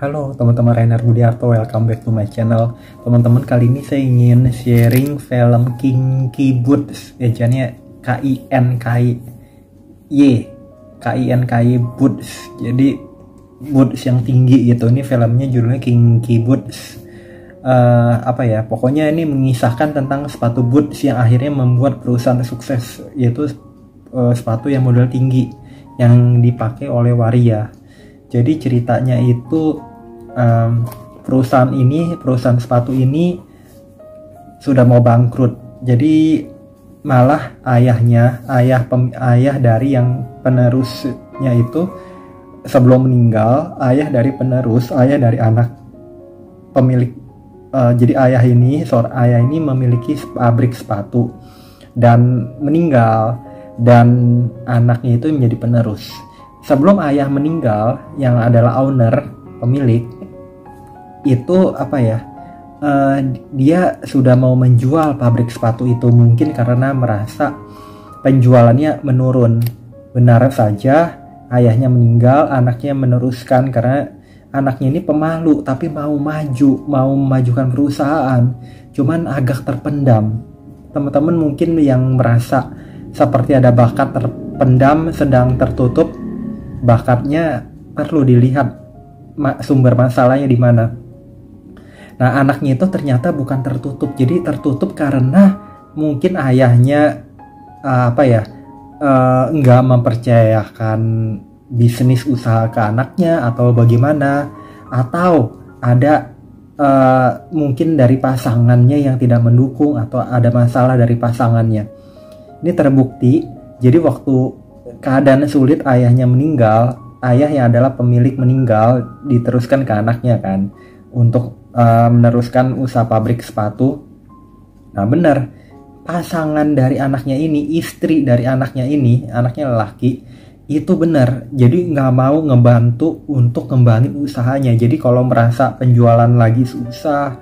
Halo teman-teman, Rainer Budiarto, welcome back to my channel. Teman-teman, kali ini saya ingin sharing film Kinky Boots, ejaannya Kinky Boots. Jadi boots yang tinggi gitu. Ini filmnya judulnya Kinky Boots. Pokoknya ini mengisahkan tentang sepatu boots yang akhirnya membuat perusahaan sukses, yaitu sepatu yang model tinggi yang dipakai oleh waria. Jadi ceritanya itu perusahaan sepatu ini sudah mau bangkrut. Jadi malah ayah dari yang penerusnya itu sebelum meninggal, ayah dari anak pemilik. Jadi ayah ini memiliki pabrik sepatu dan meninggal, dan anaknya itu menjadi penerus. Sebelum ayah meninggal, yang adalah pemilik itu dia sudah mau menjual pabrik sepatu itu, mungkin karena merasa penjualannya menurun. Benar saja, ayahnya meninggal, anaknya meneruskan karena anaknya ini pemalu tapi mau memajukan perusahaan, cuman agak terpendam. Teman-teman mungkin yang merasa seperti ada bakat terpendam sedang tertutup, bakatnya perlu dilihat sumber masalahnya di mana. Nah, anaknya itu ternyata bukan tertutup. Jadi tertutup karena mungkin ayahnya nggak mempercayakan bisnis usaha ke anaknya atau bagaimana, atau ada mungkin dari pasangannya yang tidak mendukung, atau ada masalah dari pasangannya. Ini terbukti. Jadi waktu keadaan sulit ayahnya meninggal, ayah yang adalah pemilik meninggal, diteruskan ke anaknya kan untuk meneruskan usaha pabrik sepatu. Nah benar, pasangan dari anaknya ini, istri dari anaknya ini, anaknya lelaki, itu benar, jadi nggak mau ngebantu untuk kembangin usahanya. Jadi kalau merasa penjualan lagi susah,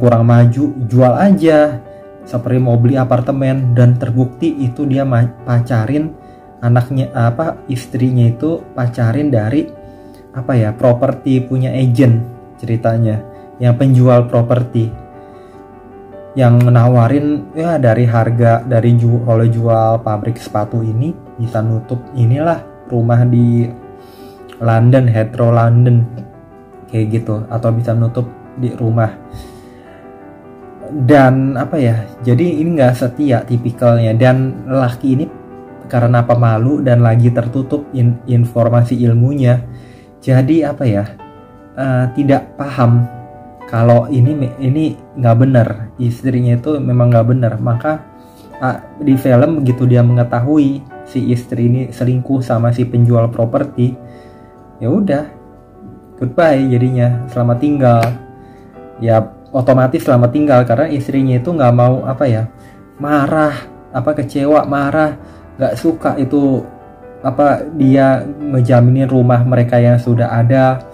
kurang maju, jual aja, seperti mau beli apartemen. Dan terbukti itu dia pacarin anaknya, istrinya itu pacarin dari properti, punya agent ceritanya, yang penjual properti, yang menawarin dari harga, kalau jual pabrik sepatu ini bisa nutup inilah rumah di London, Heathrow London kayak gitu, atau bisa nutup di rumah. Dan jadi ini nggak setia tipikalnya, dan lelaki ini karena pemalu dan lagi tertutup informasi ilmunya, jadi tidak paham kalau ini nggak benar, istrinya itu memang nggak benar. Maka di film begitu dia mengetahui si istri ini selingkuh sama si penjual properti, ya udah goodbye, jadinya selamat tinggal. Ya otomatis selamat tinggal karena istrinya itu nggak mau marah, kecewa, marah, nggak suka itu dia ngejaminin rumah mereka yang sudah ada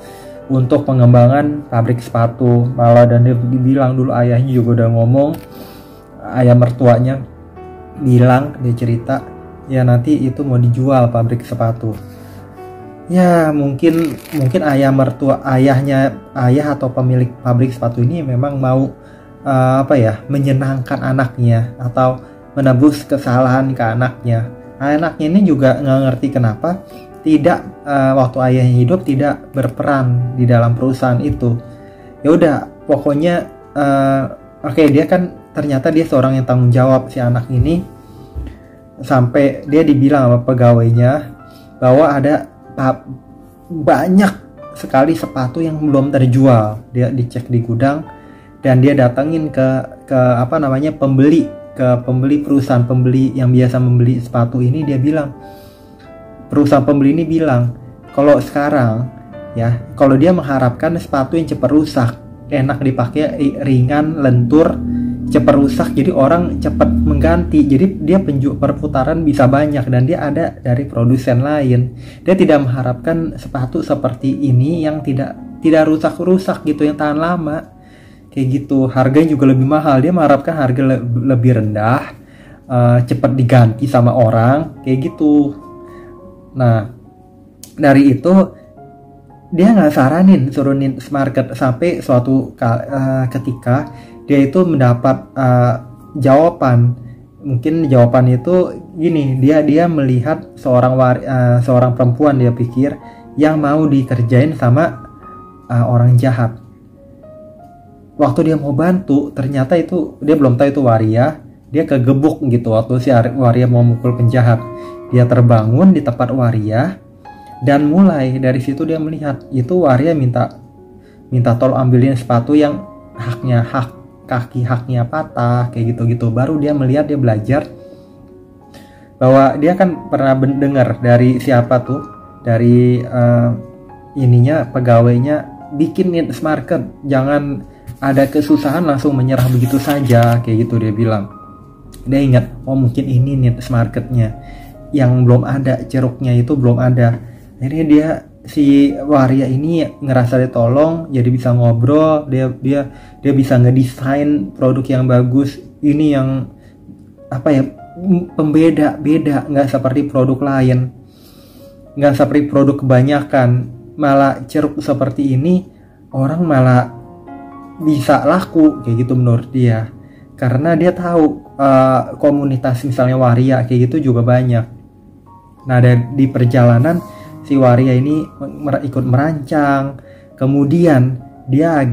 untuk pengembangan pabrik sepatu. Malah dan dia bilang dulu, ayahnya juga udah ngomong, ayah mertuanya bilang, dia cerita ya nanti itu mau dijual pabrik sepatu. Ya mungkin ayah atau pemilik pabrik sepatu ini memang mau menyenangkan anaknya atau menebus kesalahan ke anaknya. Anaknya ini juga nggak ngerti kenapa tidak waktu ayahnya hidup tidak berperan di dalam perusahaan itu. Ya udah, pokoknya dia kan ternyata dia seorang yang tanggung jawab, si anak ini, sampai dia dibilang sama pegawainya bahwa ada banyak sekali sepatu yang belum terjual. Dia dicek di gudang dan dia datangin ke perusahaan pembeli yang biasa membeli sepatu ini. Dia bilang, perusahaan pembeli ini bilang kalau sekarang kalau dia mengharapkan sepatu yang cepat rusak, enak dipakai, ringan, lentur, cepat rusak, jadi orang cepat mengganti, jadi dia perputaran bisa banyak, dan dia ada dari produsen lain. Dia tidak mengharapkan sepatu seperti ini yang tidak rusak gitu, yang tahan lama kayak gitu. Harganya juga lebih mahal, dia mengharapkan harga lebih rendah, cepat diganti sama orang kayak gitu. Nah dari itu dia nggak saranin suruh knit market sampai suatu ketika dia itu mendapat jawaban. Mungkin jawaban itu gini, dia melihat seorang perempuan, dia pikir yang mau dikerjain sama orang jahat. Waktu dia mau bantu, ternyata itu dia belum tahu itu waria. Dia kegebuk gitu waktu si waria mau mukul penjahat. Dia terbangun di tempat waria, dan mulai dari situ dia melihat itu waria minta tolong ambilin sepatu yang kaki haknya patah kayak gitu. Baru dia melihat, dia belajar bahwa dia kan pernah mendengar dari siapa tuh, dari pegawainya, bikin knit market, jangan ada kesusahan langsung menyerah begitu saja kayak gitu. Dia bilang, dia ingat, oh mungkin ini knit marketnya yang belum ada, ceruknya itu belum ada. Akhirnya si waria ini ngerasa ditolong, jadi bisa ngobrol, dia bisa ngedesain produk yang bagus. Ini yang pembeda, nggak seperti produk lain, nggak seperti produk kebanyakan. Malah ceruk seperti ini orang malah bisa laku kayak gitu menurut dia, karena dia tahu komunitas misalnya waria kayak gitu juga banyak. Nah, di perjalanan si waria ini ikut merancang, kemudian dia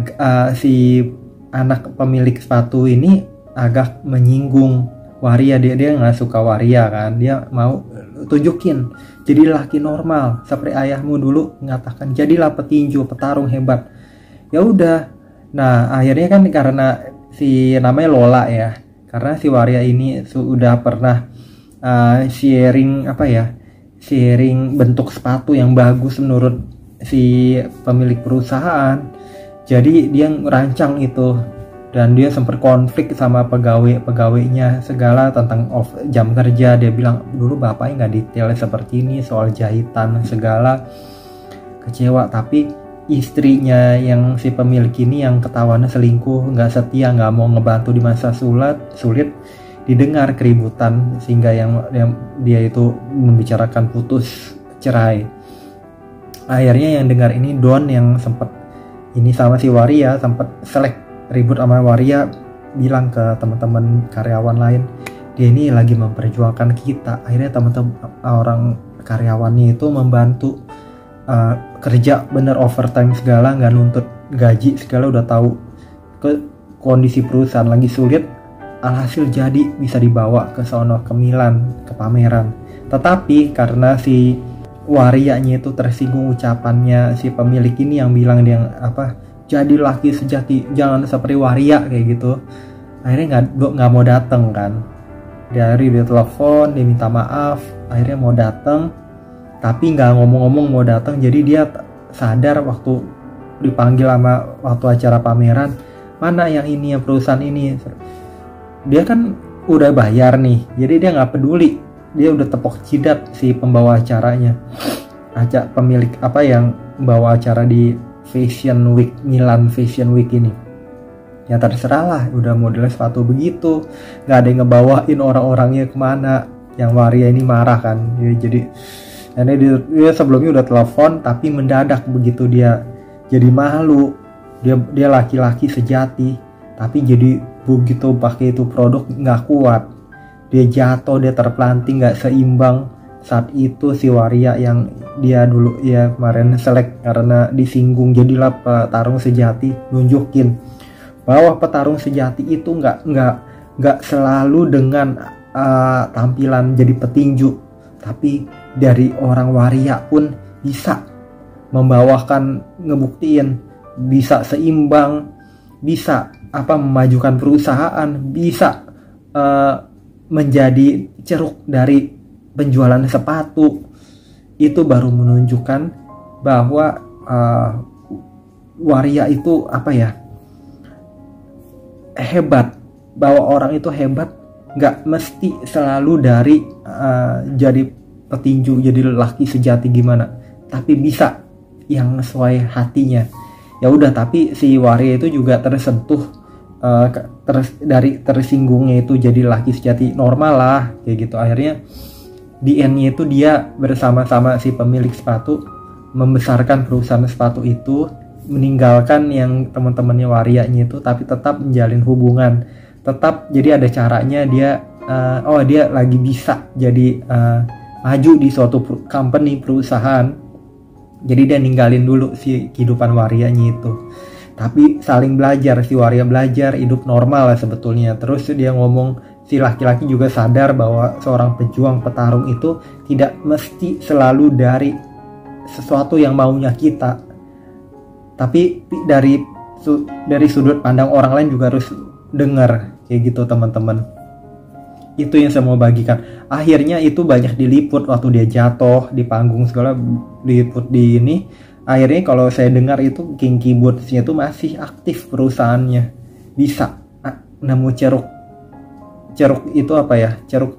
si anak pemilik sepatu ini agak menyinggung waria. Dia nggak suka waria kan, dia mau tunjukin jadi laki normal seperti ayahmu dulu mengatakan, jadilah petinju, petarung hebat. Ya udah. Nah, akhirnya kan karena si namanya Lola ya, karena si waria ini sudah pernah sharing bentuk sepatu yang bagus menurut si pemilik perusahaan. Jadi dia ngerancang itu, dan dia sempat konflik sama pegawainya segala tentang jam kerja. Dia bilang, dulu bapaknya nggak detail seperti ini soal jahitan segala. Kecewa. Tapi istrinya yang si pemilik ini yang ketahuannya selingkuh, nggak setia, nggak mau ngebantu di masa sulit, didengar keributan sehingga yang dia itu membicarakan putus cerai. Akhirnya yang dengar ini Don, yang sempat ini sama si waria, sempat ribut sama waria, bilang ke teman-teman karyawan lain, dia ini lagi memperjuangkan kita. Akhirnya teman-teman orang karyawannya itu membantu kerja bener overtime segala, nggak nuntut gaji segala, udah tahu ke kondisi perusahaan lagi sulit. Alhasil jadi bisa dibawa ke sono, ke Milan, ke pameran. Tetapi karena si warianya itu tersinggung ucapannya si pemilik ini yang bilang dia jadi laki sejati, jangan seperti waria kayak gitu. Akhirnya nggak mau datang kan. Dia telepon, dia minta maaf, akhirnya mau datang, tapi nggak ngomong-ngomong mau datang. Jadi dia sadar waktu dipanggil waktu acara pameran, mana yang ini, yang perusahaan ini. Dia kan udah bayar nih, jadi dia nggak peduli. Dia udah tepok jidat si pembawa acaranya, pemilik yang membawa acara di Fashion Week, Milan Fashion Week ini. Ya terserah lah, udah modelnya sepatu begitu, nggak ada yang ngebawain orang-orangnya kemana. Yang waria ini marah kan, jadi dia sebelumnya udah telepon, tapi mendadak begitu dia jadi malu. Dia laki-laki sejati, tapi jadi begitu pakai itu produk nggak kuat, dia jatuh, dia terpelanting, nggak seimbang. Saat itu si waria yang dia dulu ya kemarin selek karena disinggung, jadilah petarung sejati, nunjukin bahwa petarung sejati itu nggak selalu dengan tampilan jadi petinju, tapi dari orang waria pun bisa membawakan, ngebuktiin bisa seimbang, bisa memajukan perusahaan, bisa menjadi ceruk dari penjualan sepatu. Itu baru menunjukkan bahwa waria itu hebat, bahwa orang itu hebat nggak mesti selalu dari jadi petinju, jadi laki sejati gimana, tapi bisa yang sesuai hatinya. Ya udah, tapi si waria itu juga tersentuh dari tersinggungnya itu jadi laki sejati normal lah kayak gitu. Akhirnya di endnya itu dia bersama-sama si pemilik sepatu membesarkan perusahaan sepatu itu, meninggalkan yang teman-temannya warianya itu, tapi tetap menjalin hubungan, tetap. Jadi ada caranya dia dia lagi bisa jadi maju di suatu company, perusahaan, jadi dia ninggalin dulu si kehidupan warianya itu, tapi saling belajar. Si waria belajar hidup normal lah sebetulnya. Terus dia ngomong, si laki-laki juga sadar bahwa seorang pejuang petarung itu tidak mesti selalu dari sesuatu yang maunya kita, tapi dari sudut pandang orang lain juga harus dengar, kayak gitu teman-teman. Itu yang saya mau bagikan. Akhirnya itu banyak diliput waktu dia jatuh di panggung segala, diliput di ini. Akhirnya kalau saya dengar itu Kinky Boots-nya itu masih aktif perusahaannya, bisa nemu ceruk itu apa ya, ceruk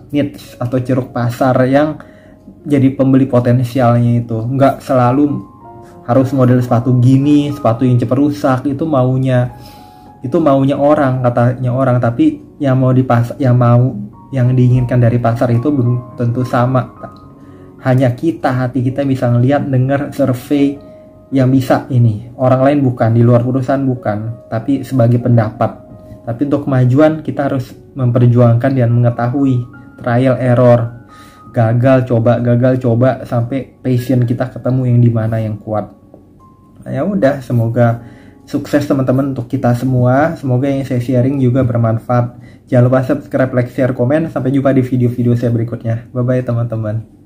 niche atau ceruk pasar yang jadi pembeli potensialnya. Itu nggak selalu harus model sepatu gini, sepatu yang cepat rusak. Itu maunya orang, katanya orang, tapi yang mau yang diinginkan dari pasar itu belum tentu sama. Hanya hati kita bisa ngelihat, dengar, survei yang bisa ini. Orang lain bukan, di luar perusahaan bukan, tapi sebagai pendapat. Tapi untuk kemajuan kita harus memperjuangkan dan mengetahui trial error, gagal coba sampai passion kita ketemu yang dimana yang kuat. Nah, ya udah, semoga sukses teman-teman untuk kita semua. Semoga yang saya sharing juga bermanfaat. Jangan lupa subscribe, like, share, komen. Sampai jumpa di video-video saya berikutnya. Bye-bye teman-teman.